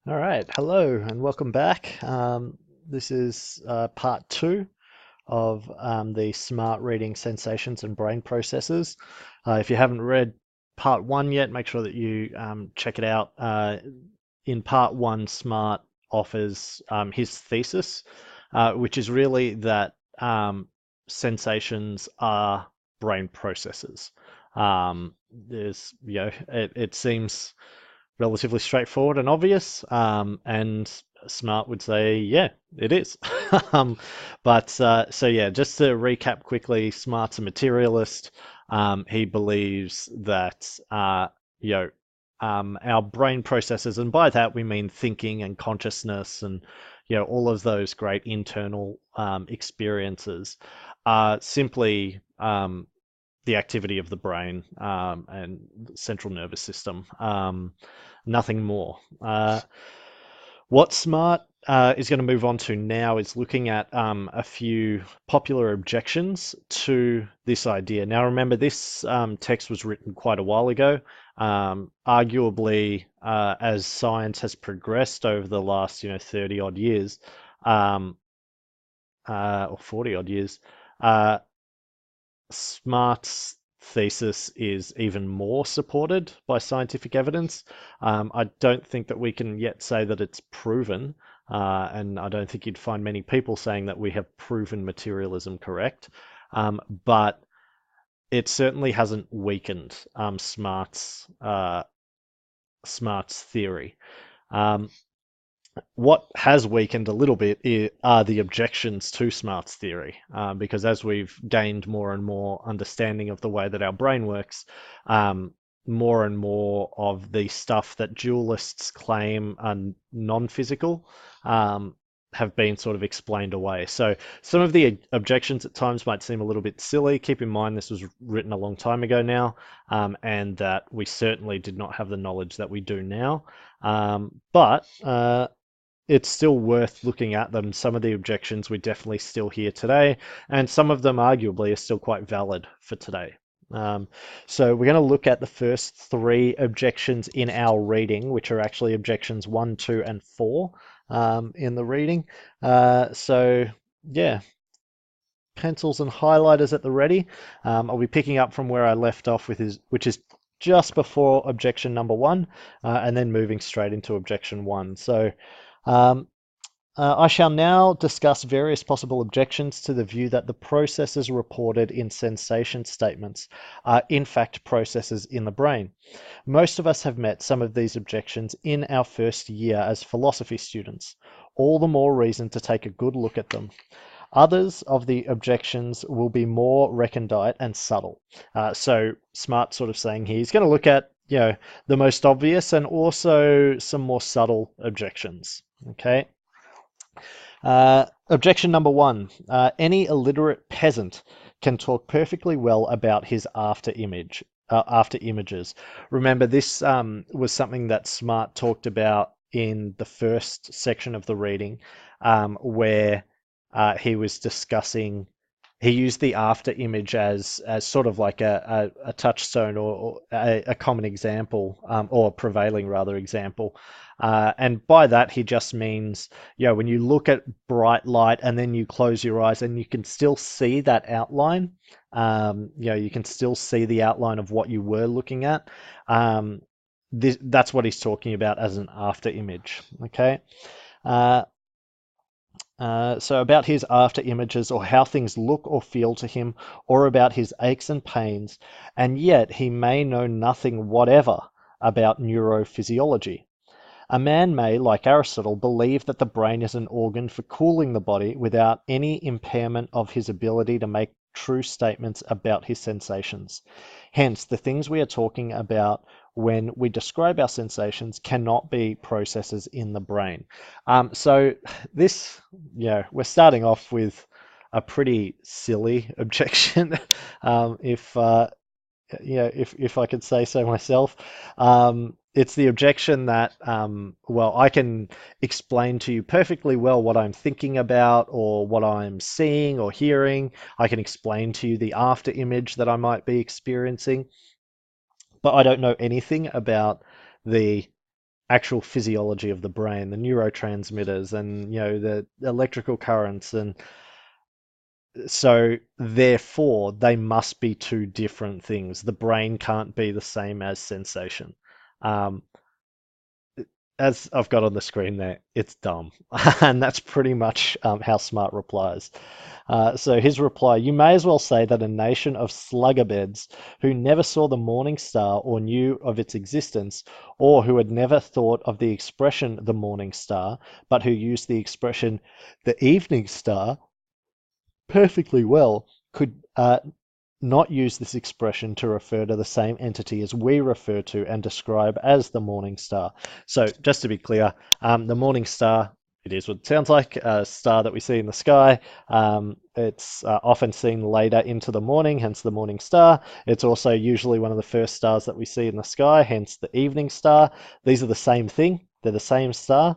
All right, hello and welcome back. This is part two of the smart reading sensations and brain processes. If you haven't read part one yet, make sure that you check it out. In part one, Smart offers his thesis, which is really that sensations are brain processes. It seems relatively straightforward and obvious. And Smart would say, yeah, it is. um, so yeah, just to recap quickly, Smart's a materialist. He believes that our brain processes, and by that we mean thinking and consciousness, and all of those great internal experiences, are simply the activity of the brain and central nervous system. Nothing more. What Smart is going to move on to now is looking at a few popular objections to this idea. Now, remember, this text was written quite a while ago. Arguably, as science has progressed over the last, 30 odd years, or 40 odd years, Smart's thesis is even more supported by scientific evidence. I don't think that we can yet say that it's proven, and I don't think you'd find many people saying that we have proven materialism correct. But it certainly hasn't weakened Smart's theory. What has weakened a little bit are the objections to Smart's theory, because as we've gained more and more understanding of the way that our brain works, more and more of the stuff that dualists claim are non-physical have been sort of explained away. So some of the objections at times might seem a little bit silly. Keep in mind this was written a long time ago now, and that we certainly did not have the knowledge that we do now. But it's still worth looking at them. Some of the objections we definitely still hear today, and some of them arguably are still quite valid for today. So we're going to look at the first three objections in our reading, which are actually objections 1, 2, and 4 in the reading. So yeah, pencils and highlighters at the ready. I'll be picking up from where I left off which is just before objection number 1, and then moving straight into objection 1. So I shall now discuss various possible objections to the view that the processes reported in sensation statements are in fact processes in the brain. Most of us have met some of these objections in our first year as philosophy students. All the more reason to take a good look at them. Others of the objections will be more recondite and subtle. So Smart sort of saying here, he's going to look at the most obvious and also some more subtle objections. Okay. Objection number 1. Any illiterate peasant can talk perfectly well about his after images. Remember, this was something that Smart talked about in the first section of the reading, where he was discussing. He used the after image as sort of like a touchstone or a common example, or prevailing rather example. And by that, he just means, when you look at bright light and then you close your eyes and you can still see that outline, you can still see the outline of what you were looking at. That's what he's talking about as an after image. Okay. So about his after images, or how things look or feel to him, or about his aches and pains, and yet he may know nothing whatever about neurophysiology. A man may, like Aristotle, believe that the brain is an organ for cooling the body without any impairment of his ability to make true statements about his sensations. Hence, the things we are talking about when we describe our sensations cannot be processes in the brain. So this, we're starting off with a pretty silly objection, if I could say so myself. It's the objection that, I can explain to you perfectly well what I'm thinking about or what I'm seeing or hearing. I can explain to you the after image that I might be experiencing, but I don't know anything about the actual physiology of the brain, the neurotransmitters and the electrical currents, and so therefore they must be two different things. The brain can't be the same as sensation. Um, as I've got on the screen there, it's dumb. And that's pretty much how Smart replies. So his reply, you may as well say that a nation of slugabeds who never saw the morning star or knew of its existence, or who had never thought of the expression the morning star, but who used the expression the evening star perfectly well, could not use this expression to refer to the same entity as we refer to and describe as the morning star. So just to be clear, the morning star, it is what it sounds like, a star that we see in the sky. It's often seen later into the morning, hence the morning star. It's also usually one of the first stars that we see in the sky, hence the evening star. These are the same thing. They're the same star.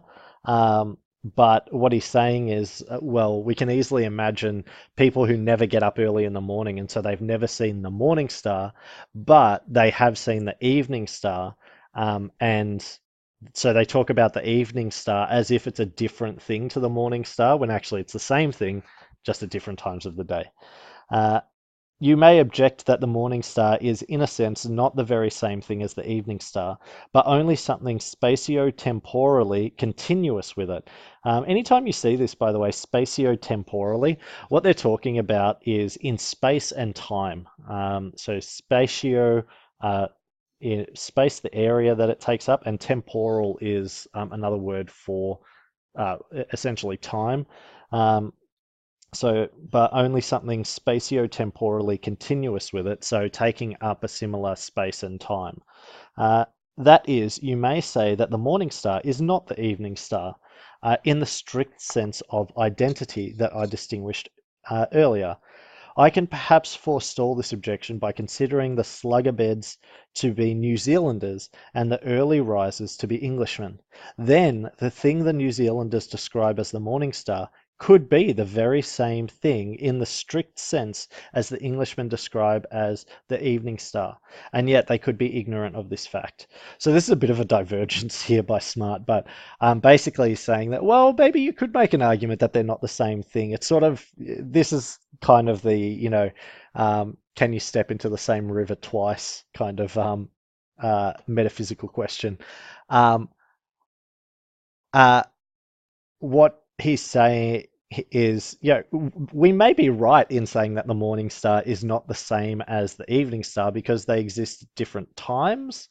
But what he's saying is, well, we can easily imagine people who never get up early in the morning, and so they've never seen the morning star, but they have seen the evening star. And so they talk about the evening star as if it's a different thing to the morning star, when actually it's the same thing, just at different times of the day. Uh, you may object that the morning star is, in a sense, not the very same thing as the evening star, but only something spatio-temporally continuous with it. Anytime you see this, by the way, spatio-temporally, what they're talking about is in space and time. So spatio, in space, the area that it takes up, and temporal is another word for essentially time. Um, but only something spatio-temporally continuous with it, so taking up a similar space and time. Uh, that is, you may say that the morning star is not the evening star, in the strict sense of identity that I distinguished earlier. I can perhaps forestall this objection by considering the slugabeds to be New Zealanders and the early risers to be Englishmen. Then the thing the New Zealanders describe as the morning star could be the very same thing in the strict sense as the Englishmen describe as the evening star, and yet they could be ignorant of this fact. So this is a bit of a divergence here by Smart, but basically saying that, well, maybe you could make an argument that they're not the same thing. It's sort of, this is kind of the, can you step into the same river twice kind of metaphysical question. Um, uh, what he's saying is, we may be right in saying that the morning star is not the same as the evening star because they exist at different times.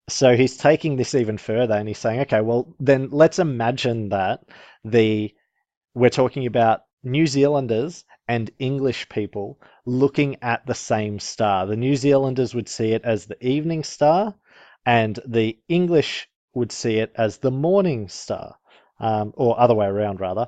So he's taking this even further and he's saying, okay, well, then let's imagine that we're talking about New Zealanders and English people looking at the same star. The New Zealanders would see it as the evening star, and the English would see it as the morning star, or other way around, rather.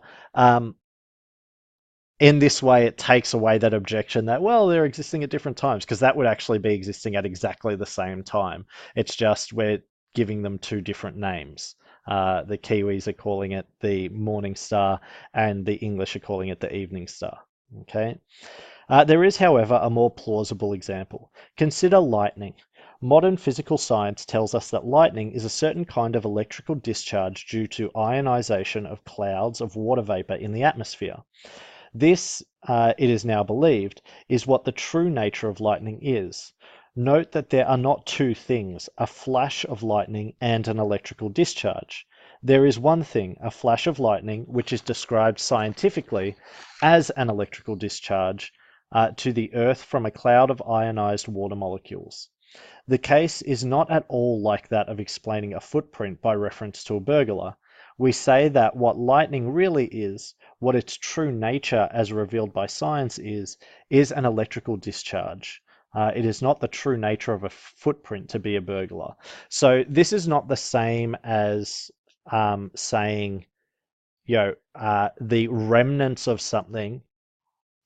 In this way, it takes away that objection that, well, they're existing at different times, because that would actually be existing at exactly the same time. It's just we're giving them two different names. The Kiwis are calling it the morning star, and the English are calling it the evening star. Okay. There is, however, a more plausible example. Consider lightning. Modern physical science tells us that lightning is a certain kind of electrical discharge due to ionization of clouds of water vapor in the atmosphere. This, it is now believed, is what the true nature of lightning is. Note that there are not two things, a flash of lightning and an electrical discharge. There is one thing, a flash of lightning, which is described scientifically as an electrical discharge to the Earth from a cloud of ionized water molecules. The case is not at all like that of explaining a footprint by reference to a burglar. We say that what lightning really is, what its true nature as revealed by science is an electrical discharge. It is not the true nature of a footprint to be a burglar. So this is not the same as saying, the remnants of something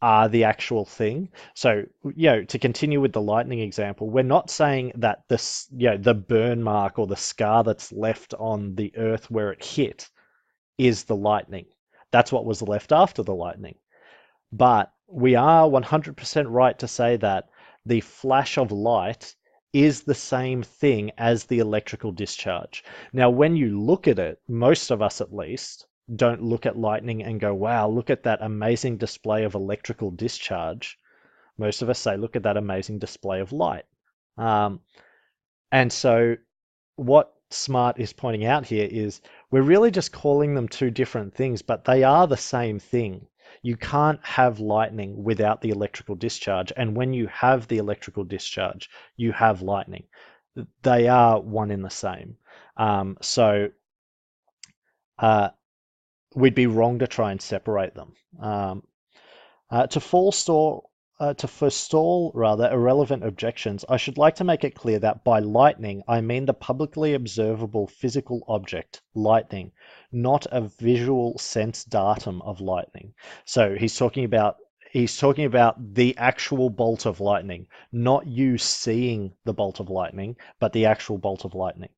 are the actual thing. So, to continue with the lightning example, we're not saying that this, the burn mark or the scar that's left on the earth where it hit is the lightning. That's what was left after the lightning. But we are 100% right to say that the flash of light is the same thing as the electrical discharge. Now, when you look at it, most of us at least don't look at lightning and go, wow, look at that amazing display of electrical discharge. Most of us say, look at that amazing display of light. Um, and so what Smart is pointing out here is we're really just calling them two different things, but they are the same thing. You can't have lightning without the electrical discharge. And when you have the electrical discharge, you have lightning. They are one in the same. So we'd be wrong to try and separate them. To forestall rather irrelevant objections, I should like to make it clear that by lightning I mean the publicly observable physical object, lightning, not a visual sense datum of lightning. So he's talking about the actual bolt of lightning, not you seeing the bolt of lightning, but the actual bolt of lightning.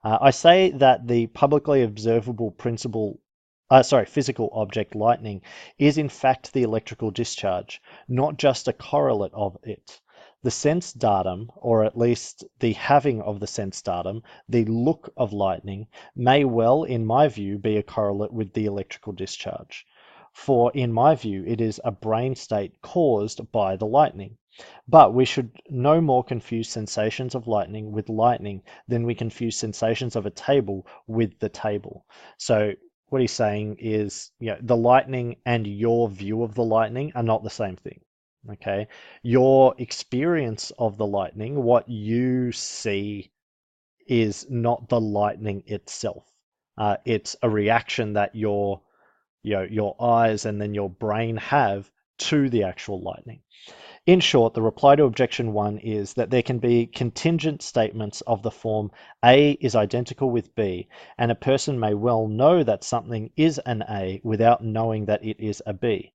I say that the publicly observable physical object lightning is in fact the electrical discharge, not just a correlate of it. The sense datum, or at least the having of the sense datum, the look of lightning, may well, in my view, be a correlate with the electrical discharge. For in my view, it is a brain state caused by the lightning. But we should no more confuse sensations of lightning with lightning than we confuse sensations of a table with the table. So what he's saying is, the lightning and your view of the lightning are not the same thing. Okay, your experience of the lightning, what you see, is not the lightning itself. It's a reaction that your eyes and then your brain have to the actual lightning. In short, the reply to objection 1 is that there can be contingent statements of the form A is identical with B, and a person may well know that something is an A without knowing that it is a B.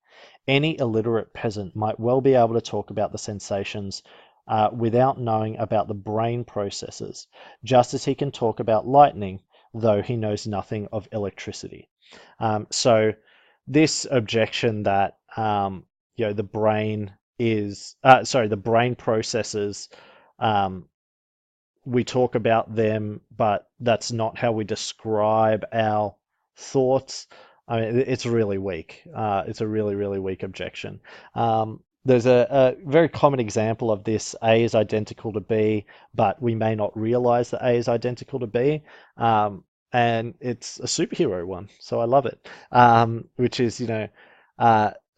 Any illiterate peasant might well be able to talk about the sensations without knowing about the brain processes, just as he can talk about lightning, though he knows nothing of electricity. So this objection that the brain the brain processes, we talk about them, but that's not how we describe our thoughts. I mean, it's really weak. It's a really, really weak objection. There's a very common example of this. A is identical to B, but we may not realize that A is identical to B. And it's a superhero one, so I love it. Which is,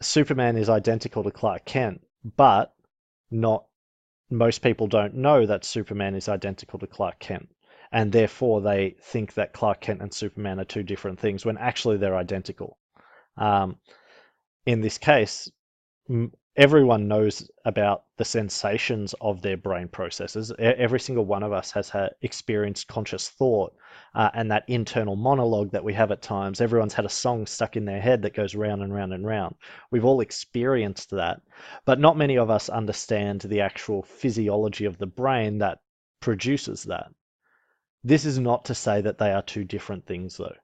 Superman is identical to Clark Kent, but not most people don't know that Superman is identical to Clark Kent, and therefore they think that Clark Kent and Superman are two different things when actually they're identical. In this case, everyone knows about the sensations of their brain processes. Every single one of us has experienced conscious thought, and that internal monologue that we have at times. Everyone's had a song stuck in their head that goes round and round and round. We've all experienced that, but not many of us understand the actual physiology of the brain that produces that. This is not to say that they are two different things, though.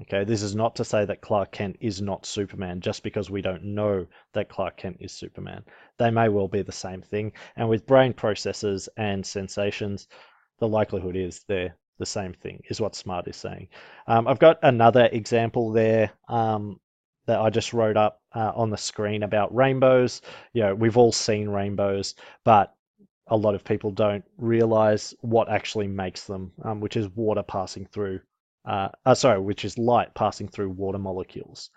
Okay, this is not to say that Clark Kent is not Superman just because we don't know that Clark Kent is Superman. They may well be the same thing, and with brain processes and sensations, the likelihood is they're the same thing, is what Smart is saying. I've got another example there that I just wrote up on the screen about rainbows. We've all seen rainbows, but a lot of people don't realize what actually makes them, which is water passing through which is light passing through water molecules.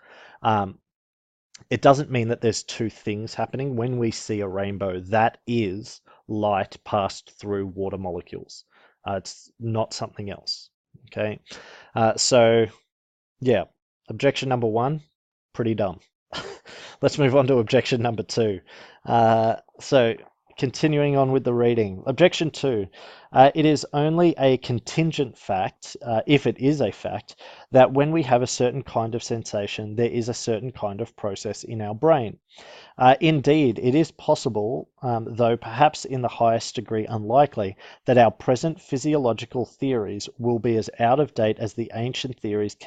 It doesn't mean that there's two things happening. When we see a rainbow, that is light passed through water molecules. It's not something else. Okay, objection number 1, pretty dumb. Let's move on to objection number 2. Continuing on with the reading. Objection 2. It is only a contingent fact, if it is a fact, that when we have a certain kind of sensation, there is a certain kind of process in our brain. Indeed, it is possible, though perhaps in the highest degree unlikely, that our present physiological theories will be as out of date as the ancient theories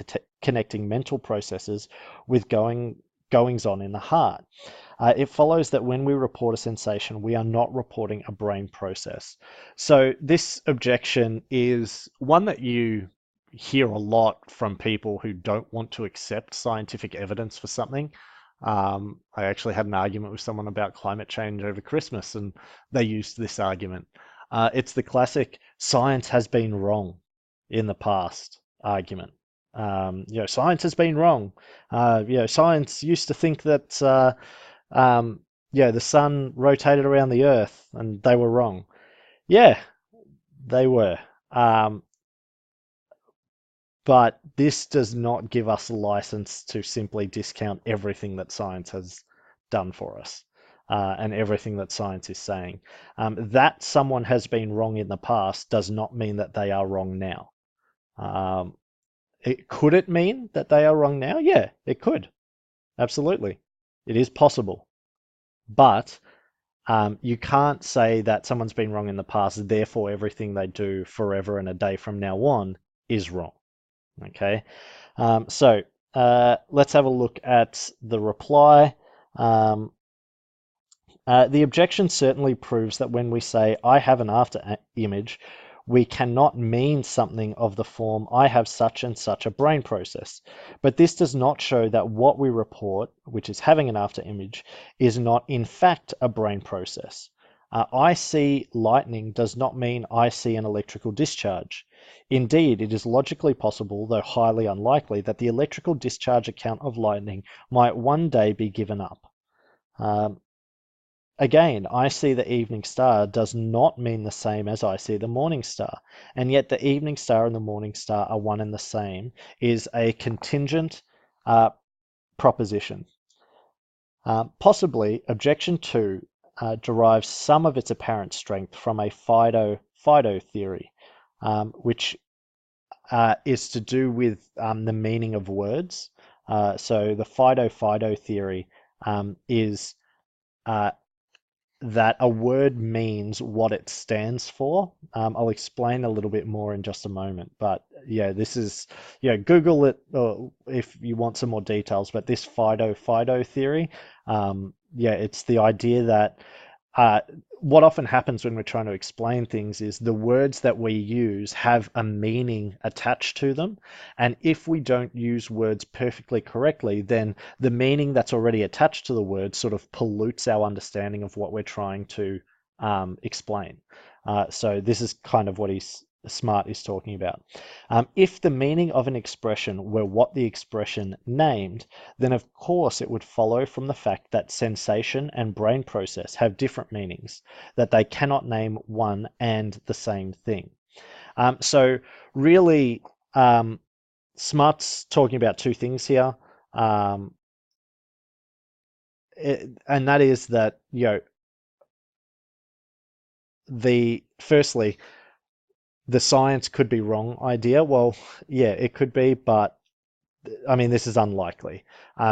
connecting mental processes with goings on in the heart. It follows that when we report a sensation, we are not reporting a brain process. So this objection is one that you hear a lot from people who don't want to accept scientific evidence for something. I actually had an argument with someone about climate change over Christmas, and they used this argument. It's the classic science has been wrong in the past argument. Science has been wrong. Science used to think that the sun rotated around the Earth, and they were wrong. Yeah, they were. Um, but this does not give us a license to simply discount everything that science has done for us, and everything that science is saying. That someone has been wrong in the past does not mean that they are wrong now. Um, could it mean that they are wrong now? Yeah, it could. Absolutely. It is possible. But you can't say that someone's been wrong in the past, therefore everything they do forever and a day from now on is wrong. Okay, let's have a look at the reply. Um, the objection certainly proves that when we say I have an after image, we cannot mean something of the form I have such and such a brain process. But this does not show that what we report, which is having an after image, is not in fact a brain process. I see lightning does not mean I see an electrical discharge. Indeed, it is logically possible, though highly unlikely, that the electrical discharge account of lightning might one day be given up. Um, Again, I see the evening star does not mean the same as I see the morning star, and yet the evening star and the morning star are one and the same, is a contingent proposition. Possibly, objection 2 derives some of its apparent strength from a Fido theory, which is to do with the meaning of words. So the Fido theory is that a word means what it stands for. I'll explain a little bit more in just a moment, but yeah, this is, Google it if you want some more details, but this Fido theory, it's the idea that uh, what often happens when we're trying to explain things is the words that we use have a meaning attached to them. And if we don't use words perfectly correctly, then the meaning that's already attached to the word sort of pollutes our understanding of what we're trying to explain. So this is kind of what Smart is talking about. If the meaning of an expression were what the expression named, then of course it would follow from the fact that sensation and brain process have different meanings, that they cannot name one and the same thing. So really, Smart's talking about two things here. And that is that, firstly, the science could be wrong idea. Well, yeah, it could be, but I mean, this is unlikely.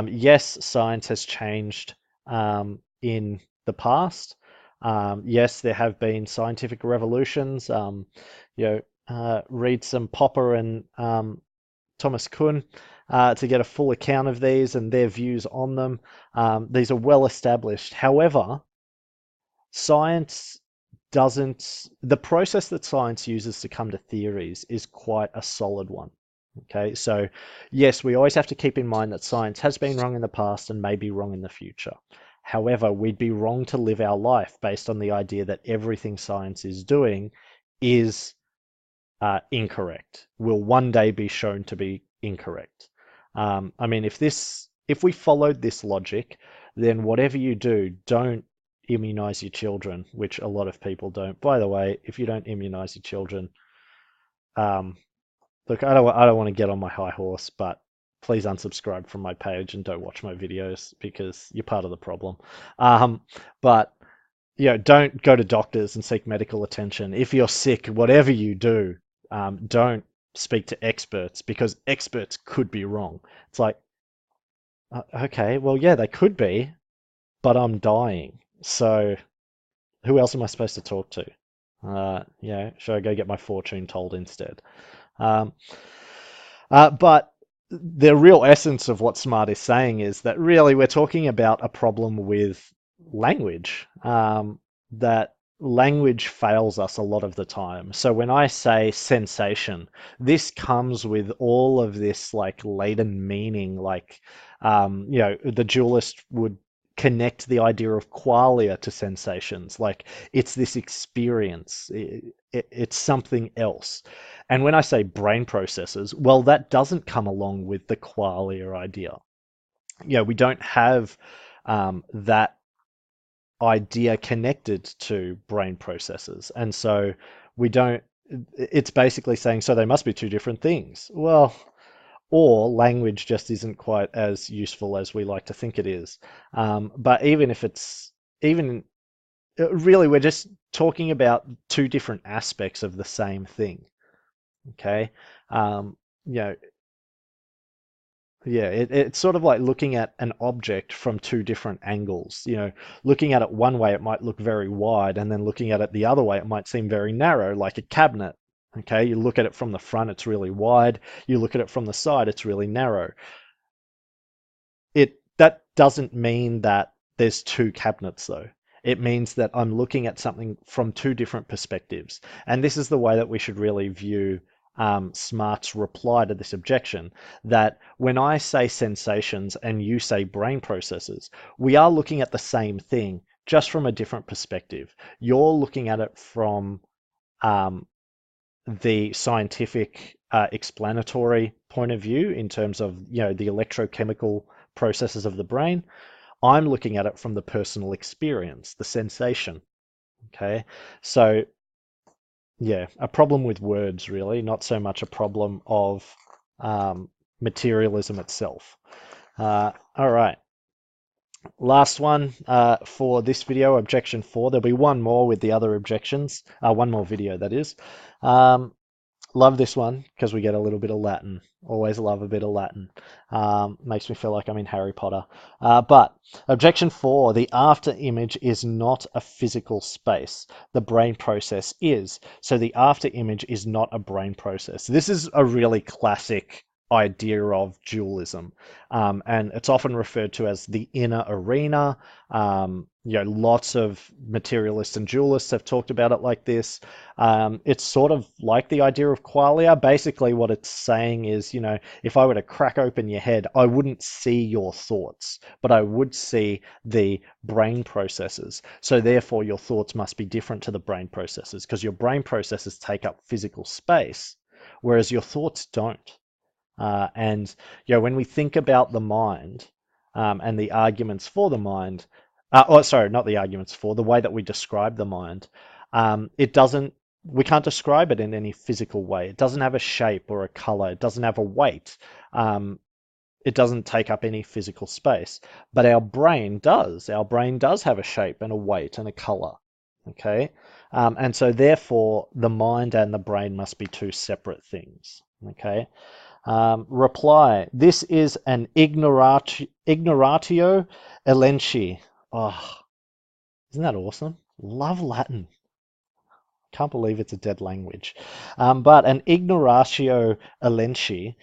Yes, science has changed in the past. Yes, there have been scientific revolutions. Read some Popper and Thomas Kuhn to get a full account of these and their views on them. These are well established. However, the process that science uses to come to theories is quite a solid one. Okay, so yes, we always have to keep in mind that science has been wrong in the past and may be wrong in the future. However, we'd be wrong to live our life based on the idea that everything science is doing is incorrect, will one day be shown to be incorrect. I mean, if we followed this logic, then whatever you do, don't immunize your children, which a lot of people don't. By the way, if you don't immunize your children, look, I don't want to get on my high horse, but please unsubscribe from my page and don't watch my videos because you're part of the problem. But don't go to doctors and seek medical attention. If you're sick, whatever you do, don't speak to experts because experts could be wrong. It's like, okay, well, yeah, they could be, but I'm dying. So who else am I supposed to talk to? Should I go get my fortune told instead? But the real essence of what Smart is saying is that really we're talking about a problem with language, that language fails us a lot of the time. So when I say sensation, this comes with all of this like laden meaning, like, the dualist would connect the idea of qualia to sensations, like it's this experience, it's something else. And when I say brain processes, well, that doesn't come along with the qualia idea. We don't have that idea connected to brain processes. And so we don't, it's basically saying, so they must be two different things. Well, or language just isn't quite as useful as we like to think it is. But even if it's, even really, we're just talking about two different aspects of the same thing. Okay. Um, you know, yeah, it's sort of like looking at an object from two different angles. Looking at it one way, it might look very wide, and then looking at it the other way, it might seem very narrow, like a cabinet. Okay, you look at it from the front, it's really wide. You look at it from the side, it's really narrow. That doesn't mean that there's two cabinets though. It means that I'm looking at something from two different perspectives. And this is the way that we should really view Smart's reply to this objection, that when I say sensations and you say brain processes, we are looking at the same thing, just from a different perspective. You're looking at it from um, the scientific explanatory point of view in terms of the electrochemical processes of the brain. I'm looking at it from the personal experience, the sensation. Okay, so yeah, a problem with words, really, not so much a problem of materialism itself. All right, last one for this video, objection 4. There'll be one more with the other objections, one more video, that is. Love this one because we get a little bit of Latin. Always love a bit of Latin. Makes me feel like I'm in Harry Potter. But objection 4, the after image is not a physical space. The brain process is. So the after image is not a brain process. This is a really classic idea of dualism. And it's often referred to as the inner arena. Lots of materialists and dualists have talked about it like this. It's sort of like the idea of qualia. Basically, what it's saying is, if I were to crack open your head, I wouldn't see your thoughts, but I would see the brain processes. So therefore, your thoughts must be different to the brain processes because your brain processes take up physical space, whereas your thoughts don't. And when we think about the mind and the arguments for the mind, sorry, not the arguments for, the way that we describe the mind, it doesn't, we can't describe it in any physical way. It doesn't have a shape or a color. It doesn't have a weight. It doesn't take up any physical space. But our brain does. Our brain does have a shape and a weight and a color. Okay? And so therefore, the mind and the brain must be two separate things. Okay? Reply. This is an ignoratio elenchi. Oh, isn't that awesome? Love Latin. Can't believe it's a dead language. But an ignoratio elenchi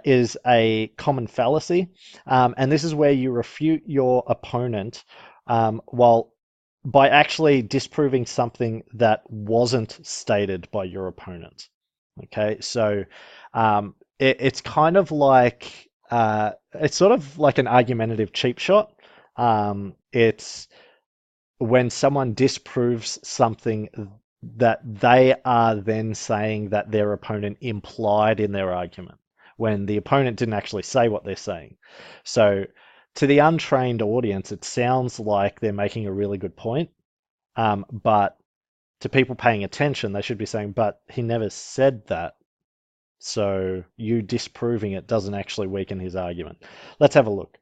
is a common fallacy. And this is where you refute your opponent while by actually disproving something that wasn't stated by your opponent. Okay, so it's kind of like it's sort of like an argumentative cheap shot. It's when someone disproves something that they are then saying that their opponent implied in their argument, when the opponent didn't actually say what they're saying. So to the untrained audience, it sounds like they're making a really good point, but to people paying attention, they should be saying, but he never said that. So you disproving it doesn't actually weaken his argument. Let's have a look.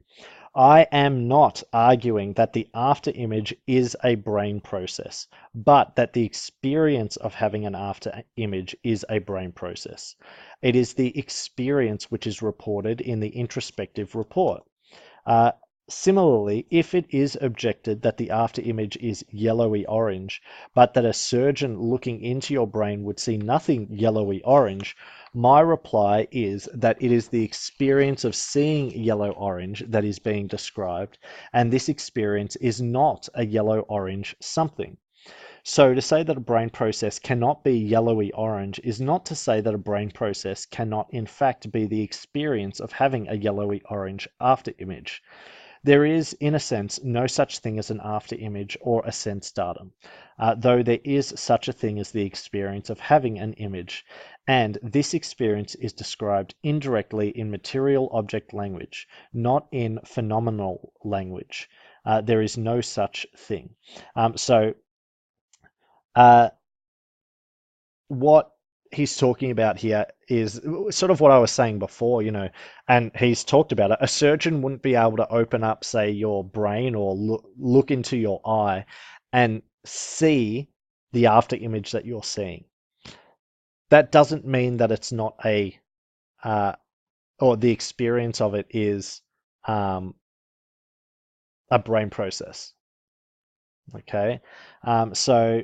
I am not arguing that the after image is a brain process, but that the experience of having an after image is a brain process. It is the experience which is reported in the introspective report. Similarly, if it is objected that the after image is yellowy orange, but that a surgeon looking into your brain would see nothing yellowy orange, My reply is that it is the experience of seeing yellow-orange that is being described, and this experience is not a yellow-orange something. So to say that a brain process cannot be yellowy orange is not to say that a brain process cannot in fact be the experience of having a yellowy orange after image. There is, in a sense, no such thing as an after image or a sense datum, though there is such a thing as the experience of having an image, and this experience is described indirectly in material object language, not in phenomenal language. There is no such thing. So uh, what he's talking about here is sort of what I was saying before, and he's talked about it. A surgeon wouldn't be able to open up, say, your brain or look into your eye and see the after image that you're seeing. That doesn't mean that it's not uh, or the experience of it is um, a brain process. Okay. So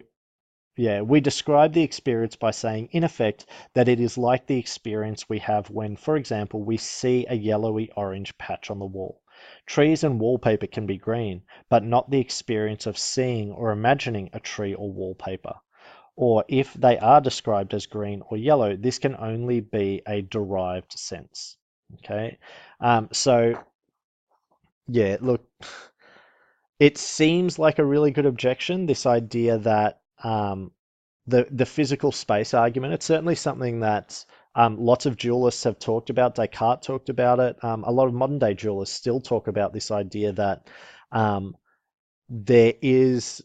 yeah, we describe the experience by saying, in effect, that it is like the experience we have when, for example, we see a yellowy orange patch on the wall. Trees and wallpaper can be green, but not the experience of seeing or imagining a tree or wallpaper. Or if they are described as green or yellow, this can only be a derived sense. Okay, so yeah, look, it seems like a really good objection, this idea that the physical space argument. It's certainly something that lots of dualists have talked about. Descartes talked about it. A lot of modern day dualists still talk about this idea that um, there is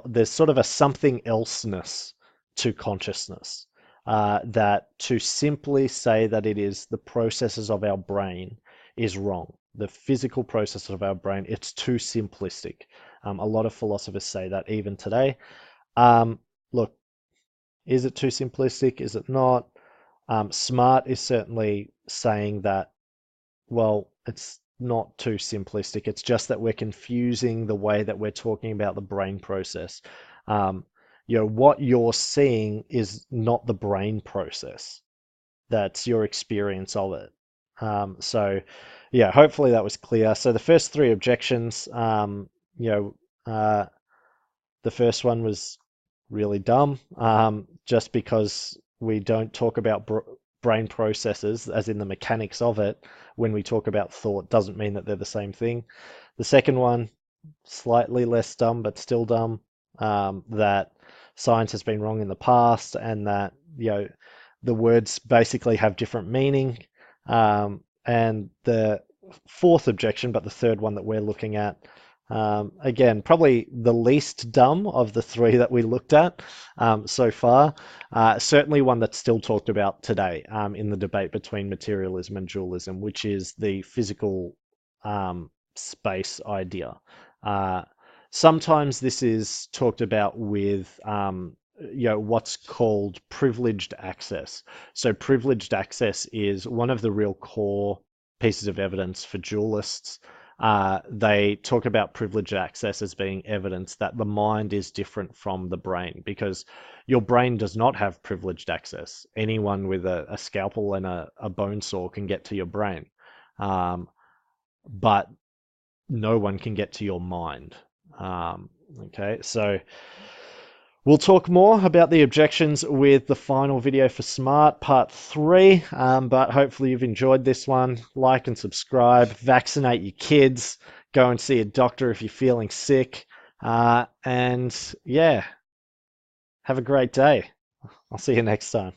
there's sort of a something elseness to consciousness. That to simply say that it is the processes of our brain is wrong. The physical processes of our brain, it's too simplistic. A lot of philosophers say that even today. Look, is it too simplistic? Is it not? Smart is certainly saying that, well, it's not too simplistic. It's just that we're confusing the way that we're talking about the brain process. Um, what you're seeing is not the brain process. That's your experience of it. So, yeah, hopefully that was clear. So the first three objections, you know, uh, the first one was really dumb, just because we don't talk about brain processes, as in the mechanics of it, when we talk about thought, doesn't mean that they're the same thing. The second one, slightly less dumb, but still dumb, that science has been wrong in the past, and that the words basically have different meaning. And the fourth objection, but the third one that we're looking at, again, probably the least dumb of the three that we looked at so far. Certainly one that's still talked about today in the debate between materialism and dualism, which is the physical space idea. Sometimes this is talked about with what's called privileged access. So privileged access is one of the real core pieces of evidence for dualists. They talk about privileged access as being evidence that the mind is different from the brain, because your brain does not have privileged access. Anyone with a scalpel and a bone saw can get to your brain, but no one can get to your mind. Okay, so we'll talk more about the objections with the final video for SMART Part 3, but hopefully you've enjoyed this one. Like and subscribe, vaccinate your kids, go and see a doctor if you're feeling sick, and yeah, have a great day. I'll see you next time.